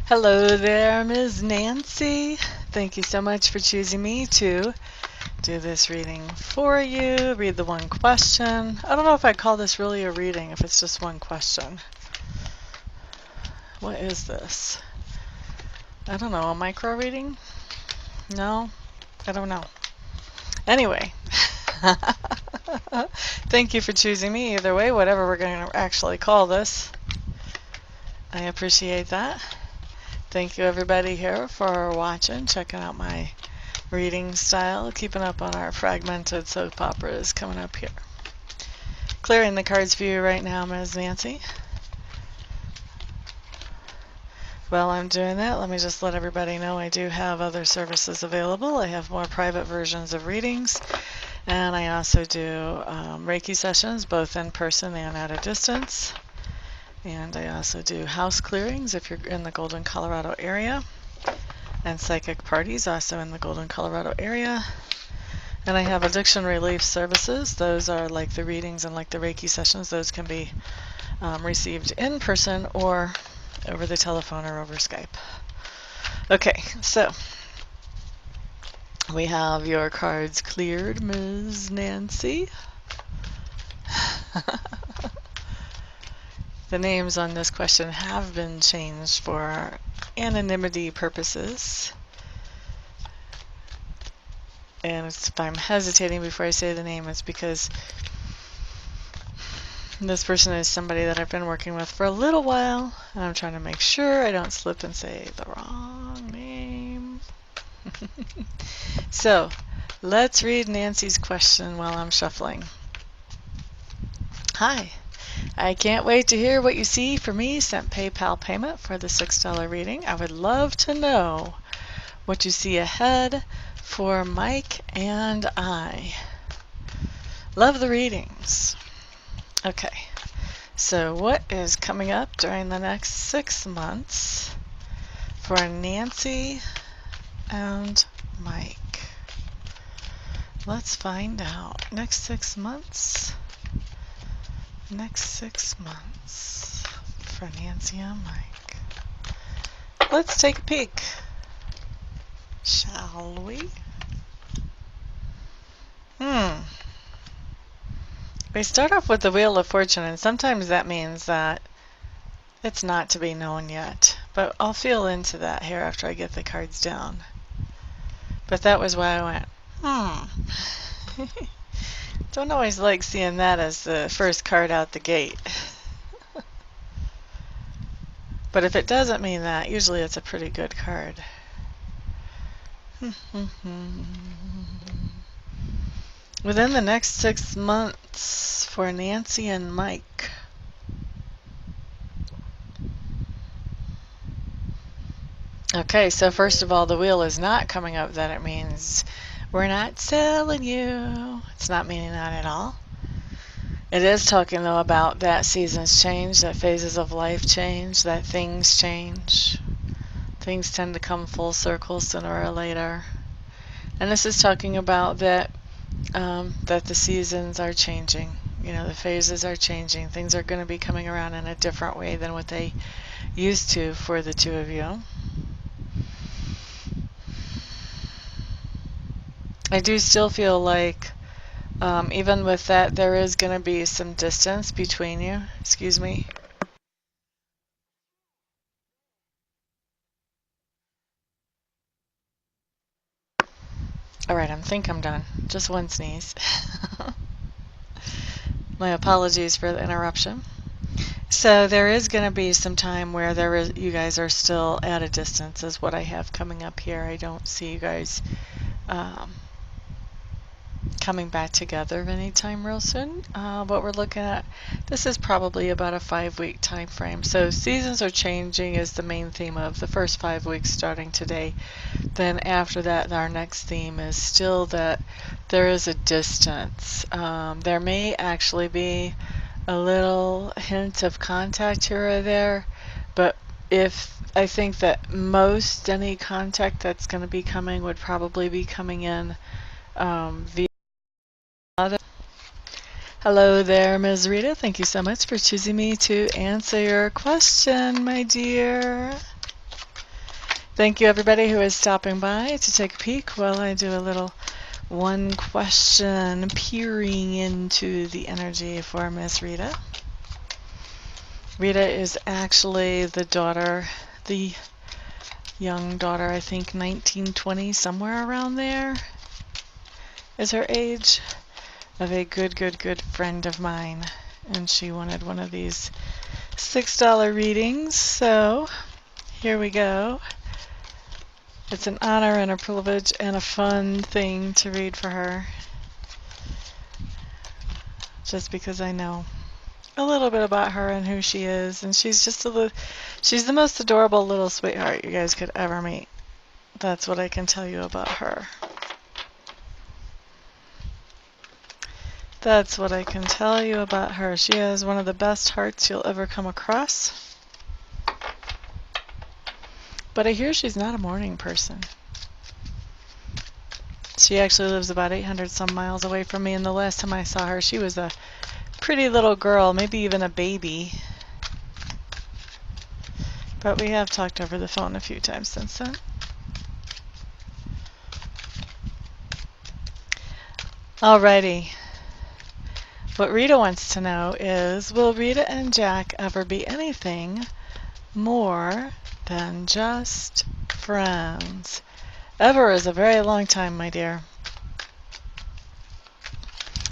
Hello there, Ms. Nancy. Thank you so much for choosing me to do this reading for you. Read the one question. I don't know if I call this really a reading if it's just one question. What is this? I don't know, a micro reading? No, I don't know. Anyway, thank you for choosing me either way, whatever we're going to actually call this. I appreciate that. Thank you everybody here for watching, checking out my reading style, keeping up on our fragmented soap operas coming up here. Clearing the cards for you right now, Ms. Nancy. While I'm doing that, let me just let everybody know I do have other services available. I have more private versions of readings, and I also do reiki sessions, both in person and at a distance. And I also do house clearings if you're in the Golden, Colorado area, and psychic parties also in the Golden, Colorado area. And I have addiction relief services. Those are like the readings and like the Reiki sessions. Those can be received in person or over the telephone or over Skype. Okay, so we have your cards cleared, Ms. Nancy. The names on this question have been changed for anonymity purposes. And if I'm hesitating before I say the name, it's because this person is somebody that I've been working with for a little while, and I'm trying to make sure I don't slip and say the wrong name. So, let's read Nancy's question while I'm shuffling. Hi. I can't wait to hear what you see for me. Sent PayPal payment for the $6 reading. I would love to know what you see ahead for Mike and I. Love the readings. Okay, so what is coming up during the next 6 months for Nancy and Mike? Let's find out. Next 6 months. Next 6 months for Nancy and Mike. Let's take a peek, shall we? We start off with the Wheel of Fortune, and sometimes that means that it's not to be known yet. But I'll feel into that here after I get the cards down. But that was why I went, Don't always like seeing that as the first card out the gate. But if it doesn't mean that, usually it's a pretty good card. Within the next 6 months for Nancy and Mike. Okay, so first of all, the wheel is not coming up that it means we're not selling you. It's not meaning that at all. It is talking, though, about that seasons change, that phases of life change, that things change. Things tend to come full circle sooner or later. And this is talking about that that the seasons are changing. You know, the phases are changing. Things are going to be coming around in a different way than what they used to for the two of you. I do still feel like, even with that, there is going to be some distance between you. Excuse me. Alright, I think I'm done. Just one sneeze. My apologies for the interruption. So there is going to be some time where you guys are still at a distance, is what I have coming up here. I don't see you guys coming back together anytime real soon. What we're looking at, this is probably about a 5-week time frame. So seasons are changing is the main theme of the first 5 weeks starting today. Then after that, our next theme is still that there is a distance. There may actually be a little hint of contact here or there, but I think that most any contact that's going to be coming would probably be coming in via other. Hello there, Ms. Rita. Thank you so much for choosing me to answer your question, my dear. Thank you everybody who is stopping by to take a peek while I do a little one question peering into the energy for Miss Rita. Rita is actually the daughter, the young daughter, I think 1920, somewhere around there is her age, of a good friend of mine. And she wanted one of these $6 readings, so here we go. It's an honor and a privilege and a fun thing to read for her, just because I know a little bit about her and who she is, and she's just she's the most adorable little sweetheart you guys could ever meet. That's what I can tell you about her. That's what I can tell you about her. She has one of the best hearts you'll ever come across. But I hear she's not a morning person. She actually lives about 800 some miles away from me, and the last time I saw her, she was a pretty little girl, maybe even a baby. But we have talked over the phone a few times since then. Alrighty. What Rita wants to know is, will Rita and Jack ever be anything more than just friends? Ever is a very long time, my dear.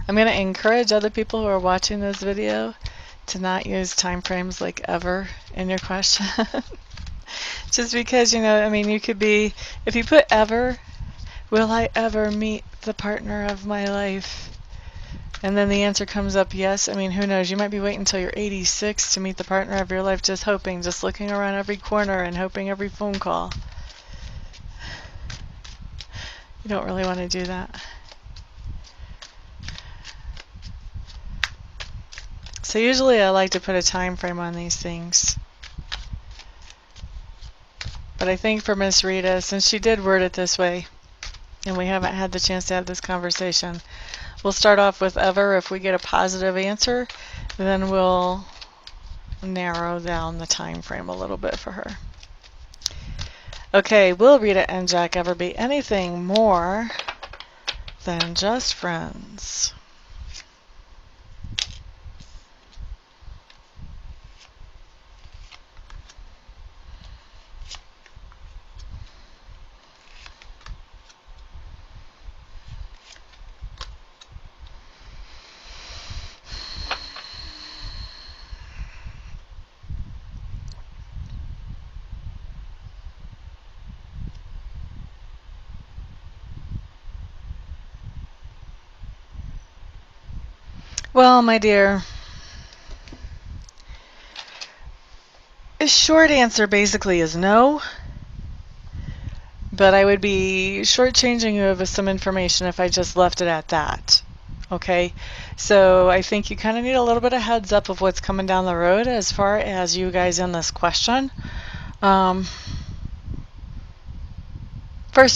I'm going to encourage other people who are watching this video to not use time frames like ever in your question. Just because, you know, I mean, you could be, if you put ever, will I ever meet the partner of my life? And then the answer comes up yes. I mean, who knows? You might be waiting until you're 86 to meet the partner of your life, just hoping, just looking around every corner and hoping every phone call. You don't really want to do that. So usually I like to put a time frame on these things. But I think for Miss Rita, since she did word it this way, and we haven't had the chance to have this conversation, we'll start off with ever. If we get a positive answer, then we'll narrow down the time frame a little bit for her. Okay, will Rita and Jack ever be anything more than just friends? Well, my dear, a short answer basically is no, but I would be shortchanging you of some information if I just left it at that. Okay, so I think you kind of need a little bit of heads up of what's coming down the road as far as you guys in this question. First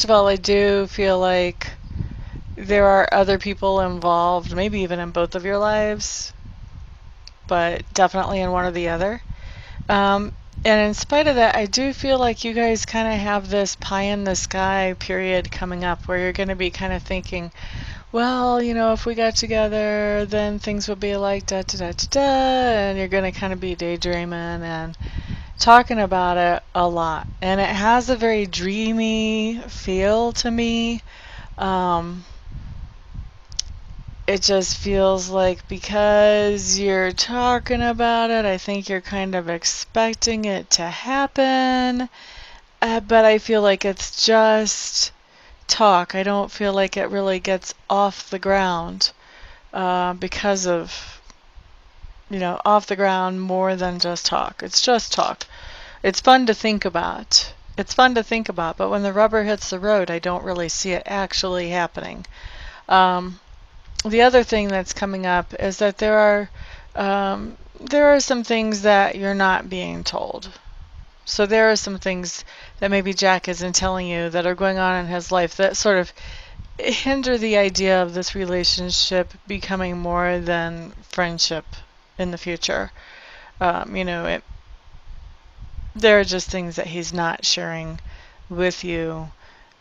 of all, I do feel like there are other people involved, maybe even in both of your lives, but definitely in one or the other. And in spite of that, I do feel like you guys kind of have this pie in the sky period coming up where you're going to be kind of thinking, well, you know, if we got together, then things would be like da da da da da, and you're going to kind of be daydreaming and talking about it a lot. And it has a very dreamy feel to me. It just feels like because you're talking about it, I think you're kind of expecting it to happen. But I feel like it's just talk. I don't feel like it really gets off the ground because of, you know, off the ground more than just talk. It's just talk. It's fun to think about. It's fun to think about, but when the rubber hits the road, I don't really see it actually happening. The other thing that's coming up is that there are some things that you're not being told. So there are some things that maybe Jack isn't telling you that are going on in his life that sort of hinder the idea of this relationship becoming more than friendship in the future. You know, there are just things that he's not sharing with you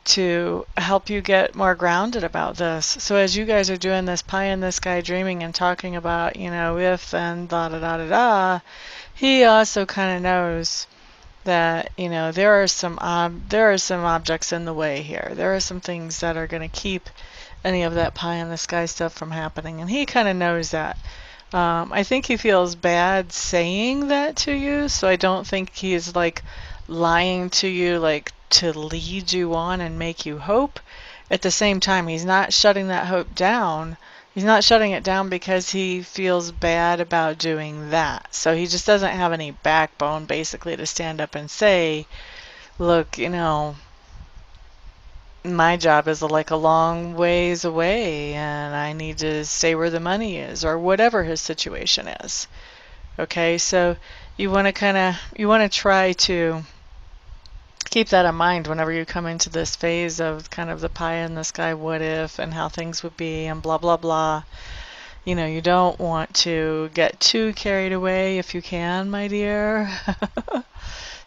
to help you get more grounded about this. So as you guys are doing this pie in the sky dreaming and talking about, if and da da da da da, he also kind of knows that, there are some objects in the way here. There are some things that are going to keep any of that pie in the sky stuff from happening, and he kind of knows that. I think he feels bad saying that to you, so I don't think he's like lying to you, like to lead you on and make you hope. At the same time, he's not shutting that hope down. He's not shutting it down because he feels bad about doing that. So he just doesn't have any backbone, basically, to stand up and say, look, my job is like a long ways away and I need to stay where the money is, or whatever his situation is. Okay, so you want to try to keep that in mind whenever you come into this phase of kind of the pie in the sky what if and how things would be and blah blah blah. You don't want to get too carried away if you can, my dear.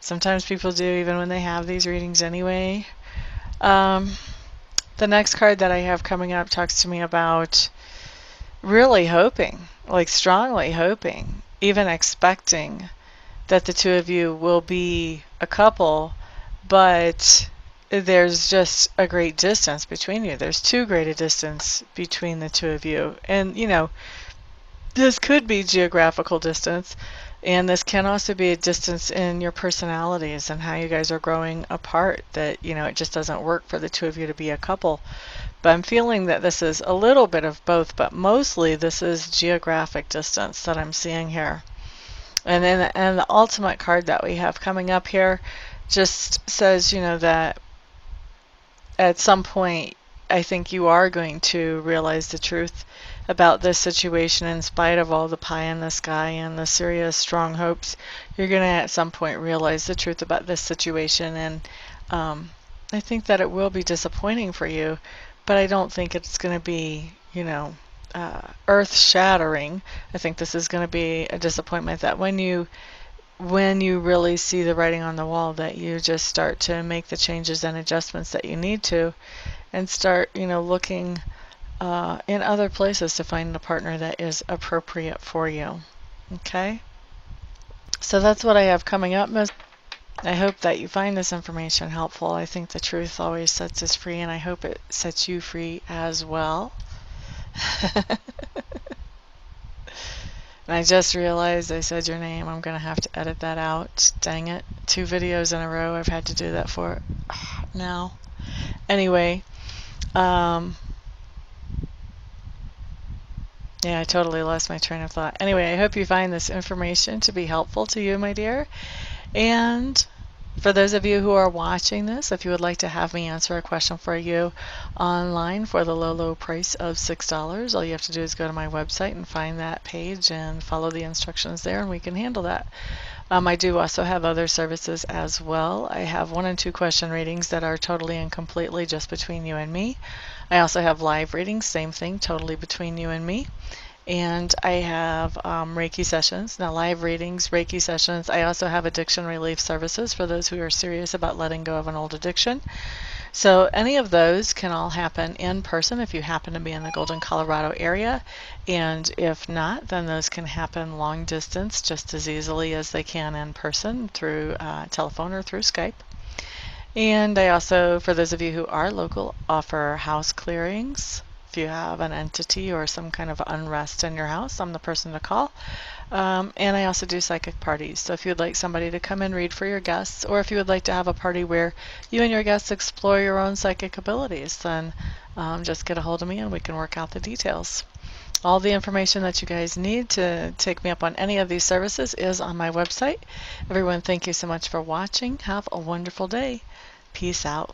Sometimes people do, even when they have these readings anyway. The next card that I have coming up talks to me about really hoping, like strongly hoping, even expecting that the two of you will be a couple, but there's just a great distance between you. There's too great a distance between the two of you. And, this could be geographical distance, and this can also be a distance in your personalities and how you guys are growing apart, that, it just doesn't work for the two of you to be a couple. But I'm feeling that this is a little bit of both, but mostly this is geographic distance that I'm seeing here. And then the ultimate card that we have coming up here just says, that at some point I think you are going to realize the truth about this situation in spite of all the pie in the sky and the serious strong hopes. You're going to at some point realize the truth about this situation, and I think that it will be disappointing for you, but I don't think it's going to be, earth-shattering. I think this is going to be a disappointment that when you really see the writing on the wall, that you just start to make the changes and adjustments that you need to, and start, looking in other places to find a partner that is appropriate for you. Okay? So that's what I have coming up. I hope that you find this information helpful. I think the truth always sets us free, and I hope it sets you free as well. And I just realized I said your name. I'm going to have to edit that out. Dang it. 2 videos in a row I've had to do that for now. Anyway, yeah, I totally lost my train of thought. Anyway, I hope you find this information to be helpful to you, my dear. And for those of you who are watching this, if you would like to have me answer a question for you online for the low, low price of $6, all you have to do is go to my website and find that page and follow the instructions there, and we can handle that. I do also have other services as well. I have 1 and 2 question readings that are totally and completely just between you and me. I also have live readings, same thing, totally between you and me. And I have Reiki sessions. Now, live readings, Reiki sessions. I also have addiction relief services for those who are serious about letting go of an old addiction. So any of those can all happen in person if you happen to be in the Golden, Colorado area. And if not, then those can happen long distance just as easily as they can in person through telephone or through Skype. And I also, for those of you who are local, offer house clearings. If you have an entity or some kind of unrest in your house, I'm the person to call. And I also do psychic parties. So if you'd like somebody to come and read for your guests, or if you would like to have a party where you and your guests explore your own psychic abilities, then just get a hold of me and we can work out the details. All the information that you guys need to take me up on any of these services is on my website. Everyone, thank you so much for watching. Have a wonderful day. Peace out.